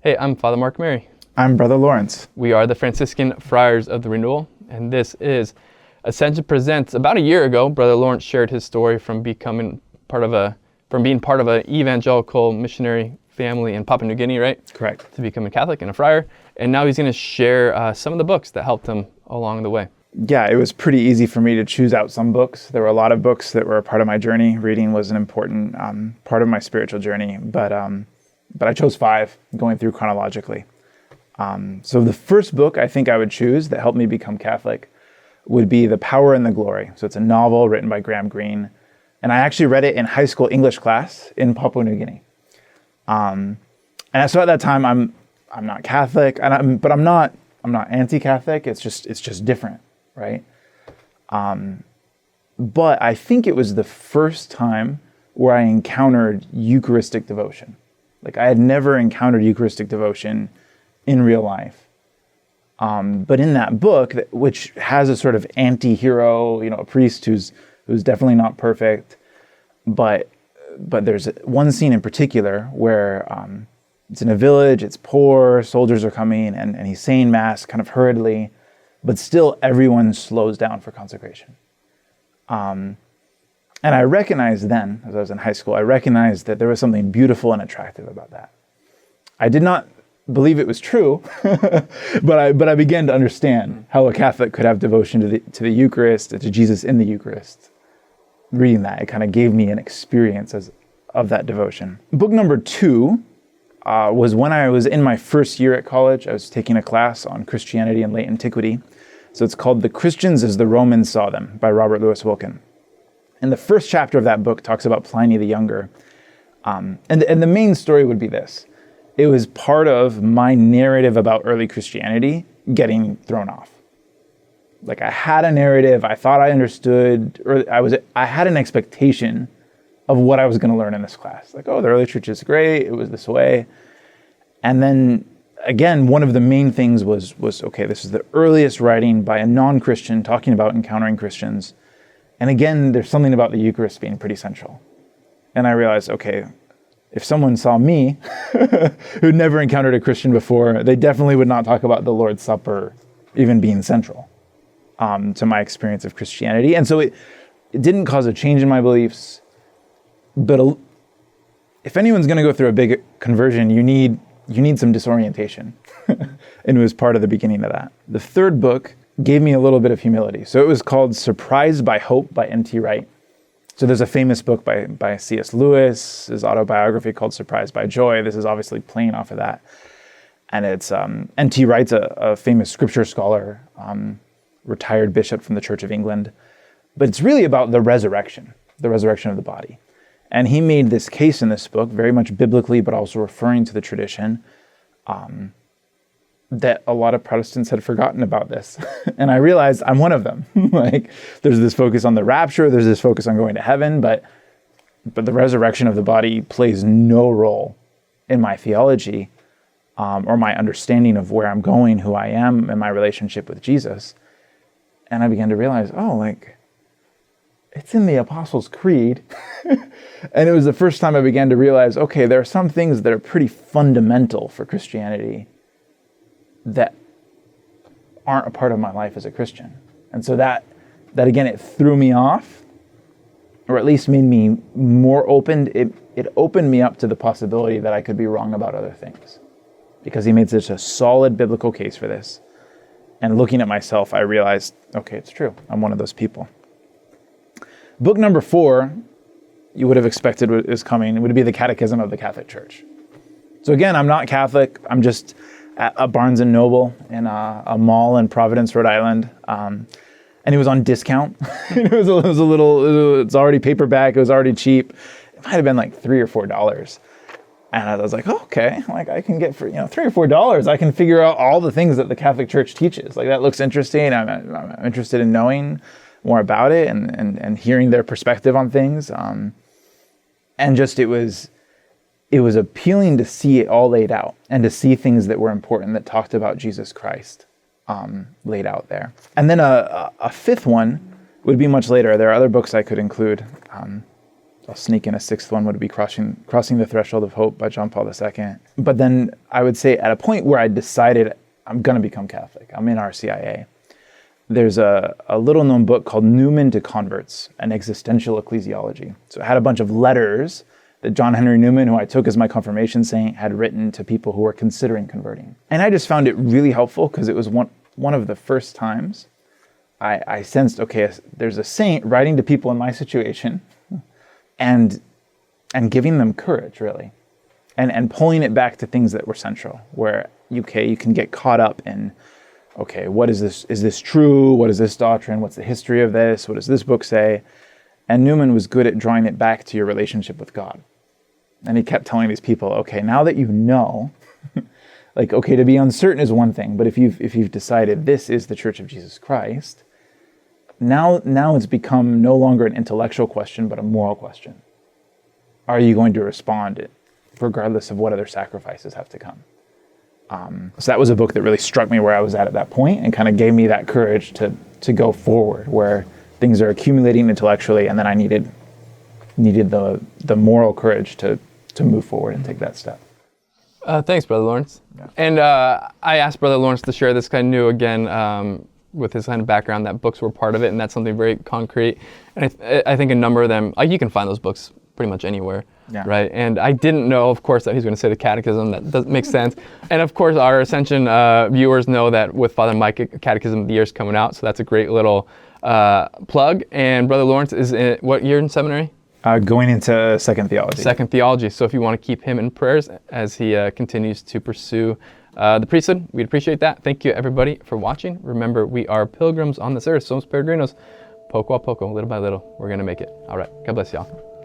Hey, I'm Father Mark Mary. I'm Brother Lawrence. We are the Franciscan Friars of the Renewal, and this is Ascension Presents. About a year ago, Brother Lawrence shared his story from being part of an evangelical missionary family in Papua New Guinea, right? Correct. To become a Catholic and a friar. And now he's going to share some of the books that helped him along the way. Yeah, it was pretty easy for me to choose out some books. There were a lot of books that were a part of my journey. Reading was an important part of my spiritual journey, but I chose 5, going through chronologically. So the first book I think I would choose that helped me become Catholic would be The Power and the Glory. So it's a novel written by Graham Greene, and I actually read it in high school English class in Papua New Guinea. And so at that time, I'm not Catholic, but I'm not anti-Catholic. It's just different, right? But I think it was the first time where I encountered Eucharistic devotion. Like, I had never encountered Eucharistic devotion in real life. But in that book, which has a sort of anti-hero, a priest who's definitely not perfect, but there's one scene in particular where it's in a village, it's poor, soldiers are coming, and he's saying Mass kind of hurriedly, but still everyone slows down for consecration. And I recognized then, as I was in high school, I recognized that there was something beautiful and attractive about that. I did not believe it was true, but I began to understand how a Catholic could have devotion to the Eucharist, to Jesus in the Eucharist. Reading that, it kind of gave me an experience of that devotion. Book number 2 was when I was in my first year at college. I was taking a class on Christianity in late antiquity. So it's called The Christians as the Romans Saw Them by Robert Louis Wilken. And the first chapter of that book talks about Pliny the Younger. And the main story would be this. It was part of my narrative about early Christianity getting thrown off. Like, I had a narrative, I thought I understood, or I had an expectation of what I was going to learn in this class. Like, oh, the early church is great, it was this way. And then, again, one of the main things was okay, this is the earliest writing by a non-Christian talking about encountering Christians. And again, there's something about the Eucharist being pretty central. And I realized, okay, if someone saw me, who'd never encountered a Christian before, they definitely would not talk about the Lord's Supper even being central to my experience of Christianity. And so it didn't cause a change in my beliefs. But if anyone's going to go through a big conversion, you need some disorientation. And it was part of the beginning of that. The third book gave me a little bit of humility. So it was called Surprised by Hope by N.T. Wright. So there's a famous book by C.S. Lewis, his autobiography called Surprised by Joy. This is obviously playing off of that. And it's N.T. Wright's a famous scripture scholar, retired bishop from the Church of England. But it's really about the resurrection of the body. And he made this case in this book, very much biblically, but also referring to the tradition, that a lot of Protestants had forgotten about this. And I realized I'm one of them. Like, there's this focus on the rapture, there's this focus on going to heaven, but the resurrection of the body plays no role in my theology or my understanding of where I'm going, who I am, and my relationship with Jesus. And I began to realize, it's in the Apostles' Creed. And it was the first time I began to realize, okay, there are some things that are pretty fundamental for Christianity that aren't a part of my life as a Christian. And so that again, it threw me off, or at least made me more open. It opened me up to the possibility that I could be wrong about other things, because he made such a solid biblical case for this. And looking at myself, I realized, okay, it's true. I'm one of those people. Book number 4, you would have expected is coming, would be the Catechism of the Catholic Church. So again, I'm not Catholic. I'm just at a Barnes & Noble in a mall in Providence, Rhode Island. And it was on discount. It's already paperback. It was already cheap. It might have been like $3 or $4. And I was like, okay, like I can get for $3 or $4, I can figure out all the things that the Catholic Church teaches. Like, that looks interesting. I'm interested in knowing more about it and hearing their perspective on things. And just it was appealing to see it all laid out and to see things that were important that talked about Jesus Christ laid out there. And then a fifth one would be much later. There are other books I could include. I'll sneak in a sixth one, would be Crossing the Threshold of Hope by John Paul II. But then I would say at a point where I decided I'm going to become Catholic, I'm in RCIA, there's a little known book called Newman to Converts, an existential ecclesiology. So it had a bunch of letters that John Henry Newman, who I took as my confirmation saint, had written to people who were considering converting. And I just found it really helpful because it was one of the first times I sensed, okay, there's a saint writing to people in my situation and giving them courage, really, and pulling it back to things that were central, where you can get caught up in, okay, what is this? Is this true? What is this doctrine? What's the history of this? What does this book say? And Newman was good at drawing it back to your relationship with God. And he kept telling these people, okay, now that you know, like, okay, to be uncertain is one thing, but if you've decided this is the Church of Jesus Christ, now it's become no longer an intellectual question, but a moral question. Are you going to respond regardless of what other sacrifices have to come? So that was a book that really struck me where I was at that point and kind of gave me that courage to go forward, where things are accumulating intellectually, and then I needed the moral courage to move forward and take that step. Thanks, Brother Lawrence. Yeah. And I asked Brother Lawrence to share this kind of new again with his kind of background, that books were part of it, and that's something very concrete. And I think a number of them, you can find those books pretty much anywhere, right? And I didn't know, of course, that he's going to say the catechism. That does make sense. And of course, our Ascension viewers know that with Father Mike, Catechism of the Year is coming out, so that's a great little plug. And Brother Lawrence is in what year in seminary? Going into Second Theology. Second Theology. So if you want to keep him in prayers as he continues to pursue the priesthood, we'd appreciate that. Thank you, everybody, for watching. Remember, we are pilgrims on this earth. Somos peregrinos. Poco a poco, little by little, we're going to make it. All right. God bless y'all.